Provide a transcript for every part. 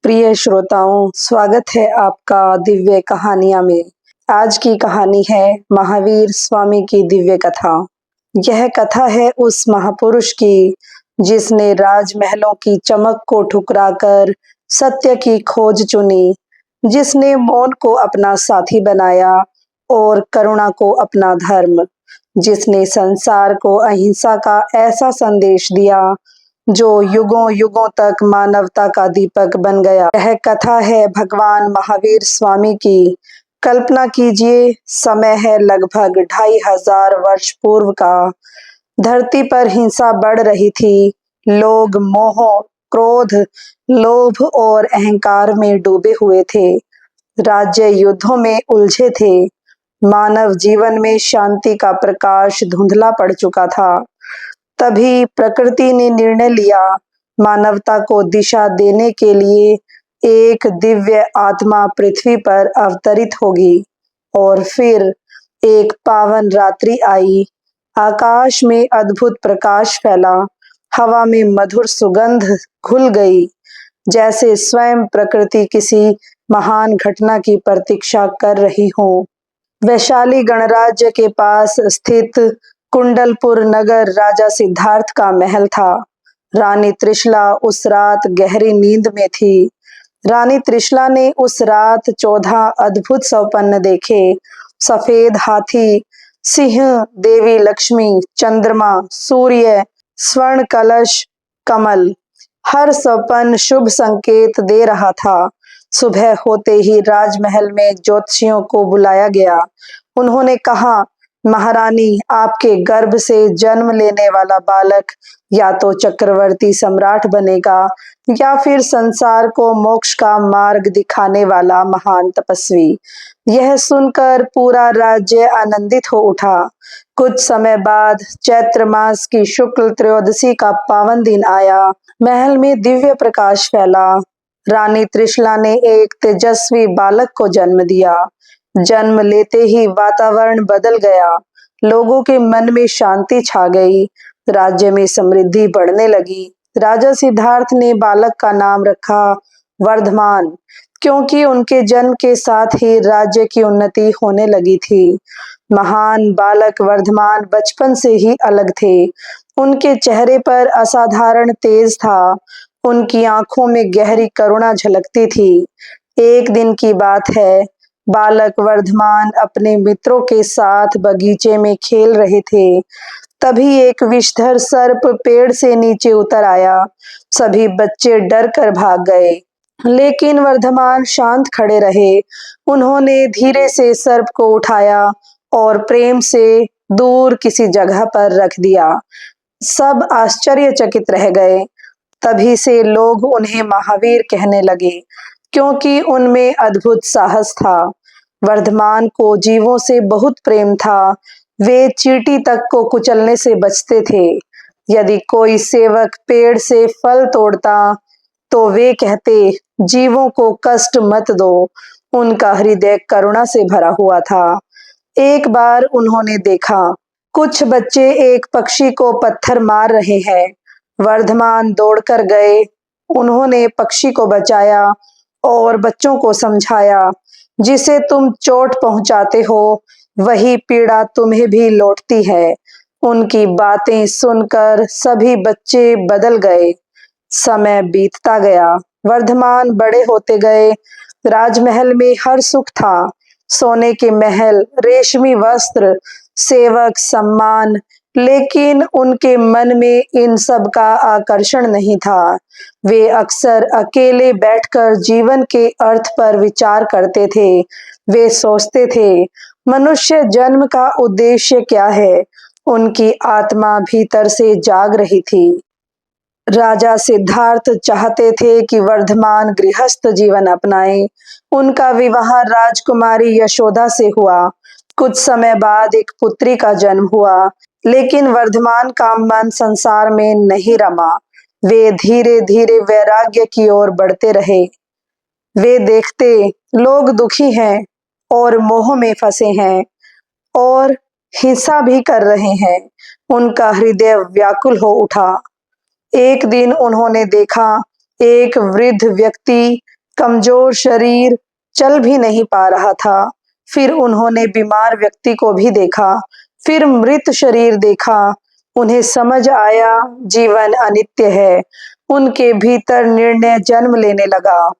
प्रिय श्रोताओं, स्वागत है आपका दिव्य कहानियां में। आज की कहानी है महावीर स्वामी की दिव्य कथा। यह कथा है उस महापुरुष की जिसने राजमहलों की चमक को ठुकराकर सत्य की खोज चुनी, जिसने मौन को अपना साथी बनाया और करुणा को अपना धर्म, जिसने संसार को अहिंसा का ऐसा संदेश दिया जो युगों युगों तक मानवता का दीपक बन गया। यह कथा है भगवान महावीर स्वामी की। कल्पना कीजिए, समय है लगभग 2500 वर्ष पूर्व का। धरती पर हिंसा बढ़ रही थी। लोग मोह, क्रोध, लोभ और अहंकार में डूबे हुए थे। राज्य युद्धों में उलझे थे। मानव जीवन में शांति का प्रकाश धुंधला पड़ चुका था। तभी प्रकृति ने निर्णय लिया, मानवता को दिशा देने के लिए एक दिव्य आत्मा पृथ्वी पर अवतरित होगी। और फिर एक पावन रात्रि आई। आकाश में अद्भुत प्रकाश फैला, हवा में मधुर सुगंध घुल गई, जैसे स्वयं प्रकृति किसी महान घटना की प्रतीक्षा कर रही हो। वैशाली गणराज्य के पास स्थित कुंडलपुर नगर राजा सिद्धार्थ का महल था। रानी त्रिशला उस रात गहरी नींद में थी। रानी त्रिशला ने उस रात 14 अद्भुत स्वप्न देखे। सफेद हाथी, सिंह, देवी लक्ष्मी, चंद्रमा, सूर्य, स्वर्ण कलश, कमल। हर स्वप्न शुभ संकेत दे रहा था। सुबह होते ही राजमहल में ज्योतिषियों को बुलाया गया। उन्होंने कहा, महारानी, आपके गर्भ से जन्म लेने वाला बालक या तो चक्रवर्ती सम्राट बनेगा या फिर संसार को मोक्ष का मार्ग दिखाने वाला महान तपस्वी। यह सुनकर पूरा राज्य आनंदित हो उठा। कुछ समय बाद चैत्र मास की शुक्ल त्रयोदशी का पावन दिन आया। महल में दिव्य प्रकाश फैला। रानी त्रिशला ने एक तेजस्वी बालक को जन्म दिया। जन्म लेते ही वातावरण बदल गया। लोगों के मन में शांति छा गई। राज्य में समृद्धि बढ़ने लगी। राजा सिद्धार्थ ने बालक का नाम रखा वर्धमान, क्योंकि उनके जन्म के साथ ही राज्य की उन्नति होने लगी थी। महान बालक वर्धमान बचपन से ही अलग थे। उनके चेहरे पर असाधारण तेज था। उनकी आंखों में गहरी करुणा झलकती थी। एक दिन की बात है, बालक वर्धमान अपने मित्रों के साथ बगीचे में खेल रहे थे। तभी एक विषधर सर्प पेड़ से नीचे उतर आया। सभी बच्चे डर कर भाग गए, लेकिन वर्धमान शांत खड़े रहे। उन्होंने धीरे से सर्प को उठाया और प्रेम से दूर किसी जगह पर रख दिया। सब आश्चर्यचकित रह गए। तभी से लोग उन्हें महावीर कहने लगे, क्योंकि उनमें अद्भुत साहस था। वर्धमान को जीवों से बहुत प्रेम था। वे चींटी तक को कुचलने से बचते थे। यदि कोई सेवक पेड़ से फल तोड़ता तो वे कहते, जीवों को कष्ट मत दो। उनका हृदय करुणा से भरा हुआ था। एक बार उन्होंने देखा, कुछ बच्चे एक पक्षी को पत्थर मार रहे हैं। वर्धमान दौड़कर गए। उन्होंने पक्षी को बचाया और बच्चों को समझाया, जिसे तुम चोट पहुंचाते हो वही पीड़ा तुम्हें भी लौटती है। उनकी बातें सुनकर सभी बच्चे बदल गए। समय बीतता गया। वर्धमान बड़े होते गए। राजमहल में हर सुख था। सोने के महल, रेशमी वस्त्र, सेवक, सम्मान। लेकिन उनके मन में इन सब का आकर्षण नहीं था। वे अक्सर अकेले बैठकर जीवन के अर्थ पर विचार करते थे। वे सोचते थे, मनुष्य जन्म का उद्देश्य क्या है। उनकी आत्मा भीतर से जाग रही थी। राजा सिद्धार्थ चाहते थे कि वर्धमान गृहस्थ जीवन अपनाए। उनका विवाह राजकुमारी यशोदा से हुआ। कुछ समय बाद एक पुत्री का जन्म हुआ, लेकिन वर्धमान का मन संसार में नहीं रमा। वे धीरे धीरे वैराग्य की ओर बढ़ते रहे। वे देखते, लोग दुखी हैं और मोह में फंसे हैं और हिंसा भी कर रहे हैं। उनका हृदय व्याकुल हो उठा। एक दिन उन्होंने देखा, एक वृद्ध व्यक्ति, कमजोर शरीर, चल भी नहीं पा रहा था। फिर उन्होंने बीमार व्यक्ति को भी देखा, फिर मृत शरीर देखा। उन्हें समझ आया जीवन अनित्य है। उनके भीतर निर्णय जन्म लेने लगा,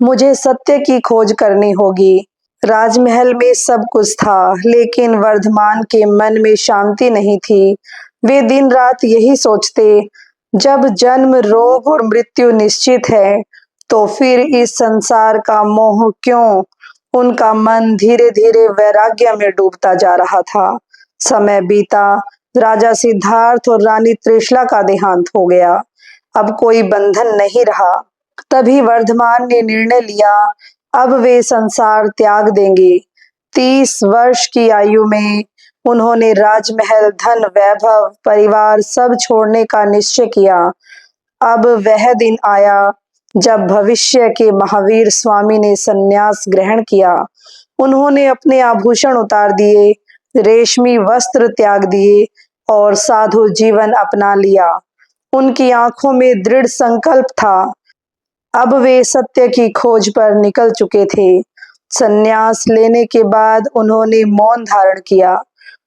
मुझे सत्य की खोज करनी होगी। राजमहल में सब कुछ था, लेकिन वर्धमान के मन में शांति नहीं थी। वे दिन रात यही सोचते, जब जन्म, रोग और मृत्यु निश्चित है, तो फिर इस संसार का मोह क्यों? उनका मन धीरे धीरे वैराग्य में डूबता जा रहा था। समय बीता, राजा सिद्धार्थ और रानी त्रिशला का देहांत हो गया। अब कोई बंधन नहीं रहा। तभी वर्धमान ने निर्णय लिया, अब वे संसार त्याग देंगे। 30 वर्ष की आयु में उन्होंने राजमहल, धन, वैभव, परिवार सब छोड़ने का निश्चय किया। अब वह दिन आया जब भविष्य के महावीर स्वामी ने संन्यास ग्रहण किया। उन्होंने अपने आभूषण उतार दिए, रेशमी वस्त्र त्याग दिए और साधु जीवन अपना लिया। उनकी आंखों में दृढ़ संकल्प था, अब वे सत्य की खोज पर निकल चुके थे। संन्यास लेने के बाद उन्होंने मौन धारण किया।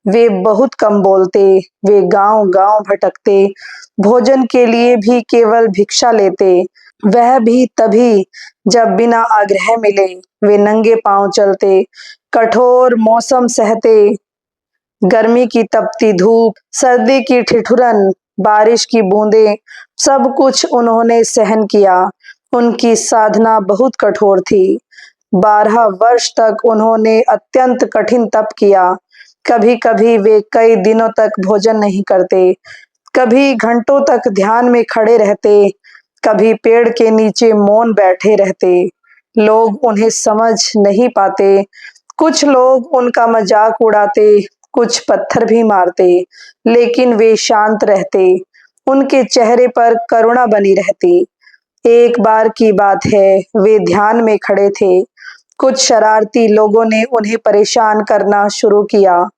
वे बहुत कम बोलते, वे गांव-गांव भटकते, भोजन के लिए भी केवल भिक्षा लेते, वह भी तभी जब बिना आग्रह मिले। वे नंगे पांव चलते, कठोर मौसम सहते, गर्मी की तपती धूप, सर्दी की ठिठुरन, बारिश की बूंदें, सब कुछ उन्होंने सहन किया। उनकी साधना बहुत कठोर थी। 12 वर्ष तक उन्होंने अत्यंत कठिन तप किया। कभी-कभी वे कई दिनों तक भोजन नहीं करते, कभी घंटों तक ध्यान में खड़े रहते, कभी पेड़ के नीचे मौन बैठे रहते। लोग उन्हें समझ नहीं पाते। कुछ लोग उनका मजाक उड़ाते, कुछ पत्थर भी मारते, लेकिन वे शांत रहते। उनके चेहरे पर करुणा बनी रहती। एक बार की बात है, वे ध्यान में खड़े थे। कुछ शरारती लोगों ने उन्हें परेशान करना शुरू किया।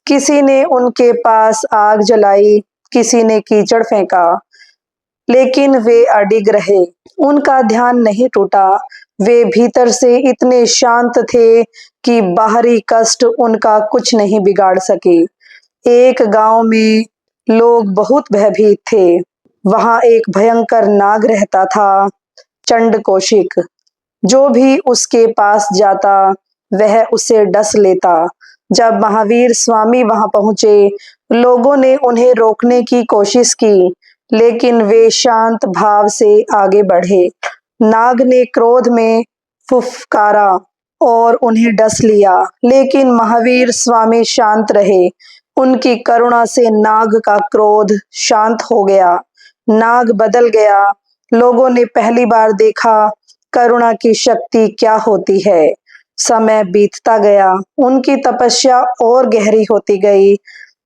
किसी ने उनके पास आग जलाई, किसी ने कीचड़ फेंका, लेकिन वे अडिग रहे। उनका ध्यान नहीं टूटा। वे भीतर से इतने शांत थे कि बाहरी कष्ट उनका कुछ नहीं बिगाड़ सके। एक गांव में लोग बहुत भयभीत थे। वहां एक भयंकर नाग रहता था, चंडकोशिक। जो भी उसके पास जाता, वह उसे डस लेता। जब महावीर स्वामी वहां पहुंचे, लोगों ने उन्हें रोकने की कोशिश की, लेकिन वे शांत भाव से आगे बढ़े। नाग ने क्रोध में फुफकारा और उन्हें डस लिया, लेकिन महावीर स्वामी शांत रहे। उनकी करुणा से नाग का क्रोध शांत हो गया। नाग बदल गया। लोगों ने पहली बार देखा करुणा की शक्ति क्या होती है। समय बीतता गया, उनकी तपस्या और गहरी होती गई।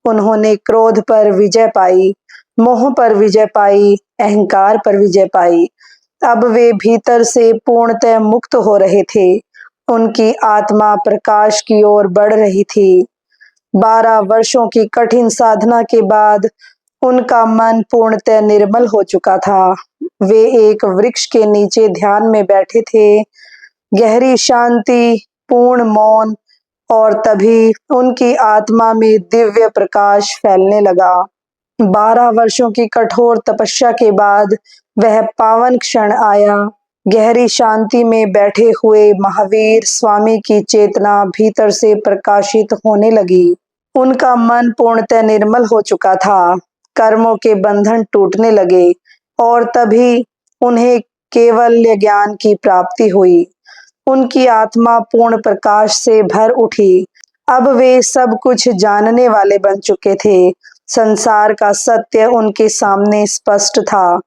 उन्होंने क्रोध पर विजय पाई, मोह पर विजय पाई, अहंकार पर विजय पाई। अब वे भीतर से पूर्णतः मुक्त हो रहे थे। उनकी आत्मा प्रकाश की ओर बढ़ रही थी। 12 वर्षों की कठिन साधना के बाद उनका मन पूर्णतः निर्मल हो चुका था। वे एक वृक्ष के नीचे ध्यान में बैठे थे, गहरी शांति, पूर्ण मौन, और तभी उनकी आत्मा में दिव्य प्रकाश फैलने लगा। 12 वर्षों की कठोर तपस्या के बाद वह पावन क्षण आया। गहरी शांति में बैठे हुए महावीर स्वामी की चेतना भीतर से प्रकाशित होने लगी। उनका मन पूर्णतः निर्मल हो चुका था। कर्मों के बंधन टूटने लगे और तभी उन्हें केवल्य ज्ञान की प्राप्ति हुई। उनकी आत्मा पूर्ण प्रकाश से भर उठी। अब वे सब कुछ जानने वाले बन चुके थे। संसार का सत्य उनके सामने स्पष्ट था।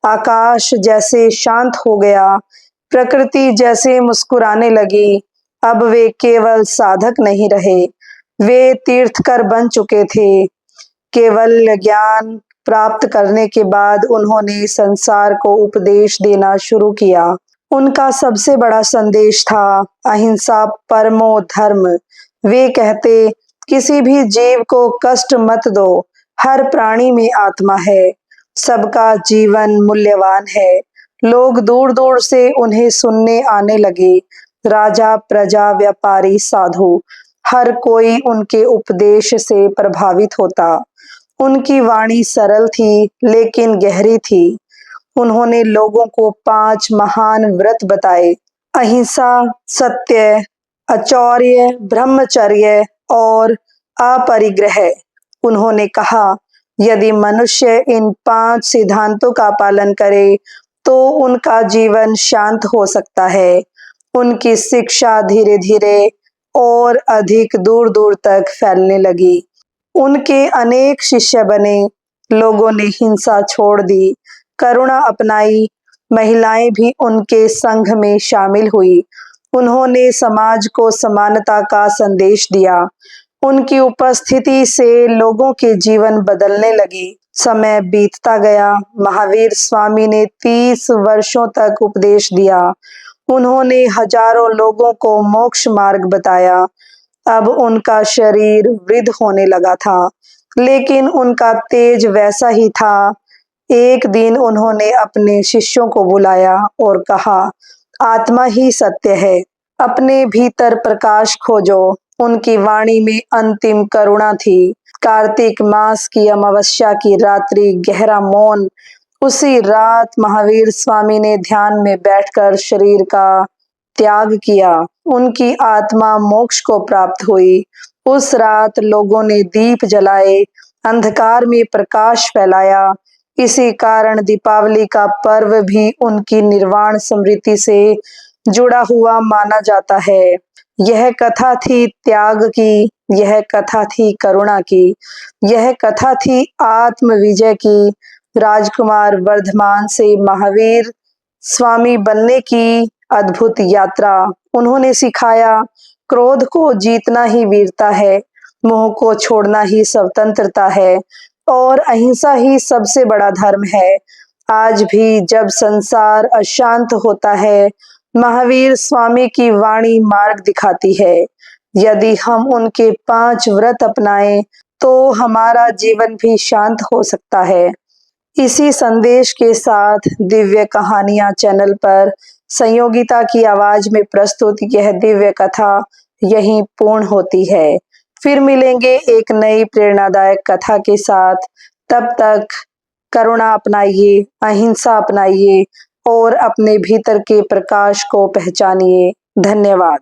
आकाश जैसे शांत हो गया, प्रकृति जैसे मुस्कुराने लगी। अब वे केवल साधक नहीं रहे, वे तीर्थकर बन चुके थे। केवल ज्ञान प्राप्त करने के बाद उन्होंने संसार को उपदेश देना शुरू किया। उनका सबसे बड़ा संदेश था अहिंसा परमो धर्म। वे कहते, किसी भी जीव को कष्ट मत दो, हर प्राणी में आत्मा है, सबका जीवन मूल्यवान है। लोग दूर दूर से उन्हें सुनने आने लगे। राजा, प्रजा, व्यापारी, साधु, हर कोई उनके उपदेश से प्रभावित होता। उनकी वाणी सरल थी लेकिन गहरी थी। उन्होंने लोगों को 5 महान व्रत बताए: अहिंसा, सत्य, अचौर्य, ब्रह्मचर्य और अपरिग्रह। उन्होंने कहा, यदि मनुष्य इन 5 सिद्धांतों का पालन करे तो उनका जीवन शांत हो सकता है। उनकी शिक्षा धीरे धीरे और अधिक दूर दूर तक फैलने लगी। उनके अनेक शिष्य बने। लोगों ने हिंसा छोड़ दी, करुणा अपनाई। महिलाएं भी उनके संघ में शामिल हुई। उन्होंने समाज को समानता का संदेश दिया। उनकी उपस्थिति से लोगों के जीवन बदलने लगे। समय बीतता गया। महावीर स्वामी ने 30 वर्षों तक उपदेश दिया। उन्होंने हजारों लोगों को मोक्ष मार्ग बताया। अब उनका शरीर वृद्ध होने लगा था, लेकिन उनका तेज वैसा ही था। एक दिन उन्होंने अपने शिष्यों को बुलाया और कहा, आत्मा ही सत्य है, अपने भीतर प्रकाश खोजो। उनकी वाणी में अंतिम करुणा थी। कार्तिक मास की अमावस्या की रात्रि, गहरा मौन। उसी रात महावीर स्वामी ने ध्यान में बैठकर शरीर का त्याग किया। उनकी आत्मा मोक्ष को प्राप्त हुई। उस रात लोगों ने दीप जलाए, अंधकार में प्रकाश फैलाया। इसी कारण दीपावली का पर्व भी उनकी निर्वाण स्मृति से जुड़ा हुआ माना जाता है। यह कथा थी त्याग की, यह कथा थी करुणा की, यह कथा थी आत्म विजय की। राजकुमार वर्धमान से महावीर स्वामी बनने की अद्भुत यात्रा। उन्होंने सिखाया, क्रोध को जीतना ही वीरता है, मोह को छोड़ना ही स्वतंत्रता है और अहिंसा ही सबसे बड़ा धर्म है। आज भी जब संसार अशांत होता है, महावीर स्वामी की वाणी मार्ग दिखाती है। यदि हम उनके 5 व्रत अपनाएं तो हमारा जीवन भी शांत हो सकता है। इसी संदेश के साथ दिव्य कहानियां चैनल पर संयोगिता की आवाज में प्रस्तुत यह दिव्य कथा यहीं पूर्ण होती है। फिर मिलेंगे एक नई प्रेरणादायक कथा के साथ। तब तक करुणा अपनाइए, अहिंसा अपनाइए और अपने भीतर के प्रकाश को पहचानिए। धन्यवाद।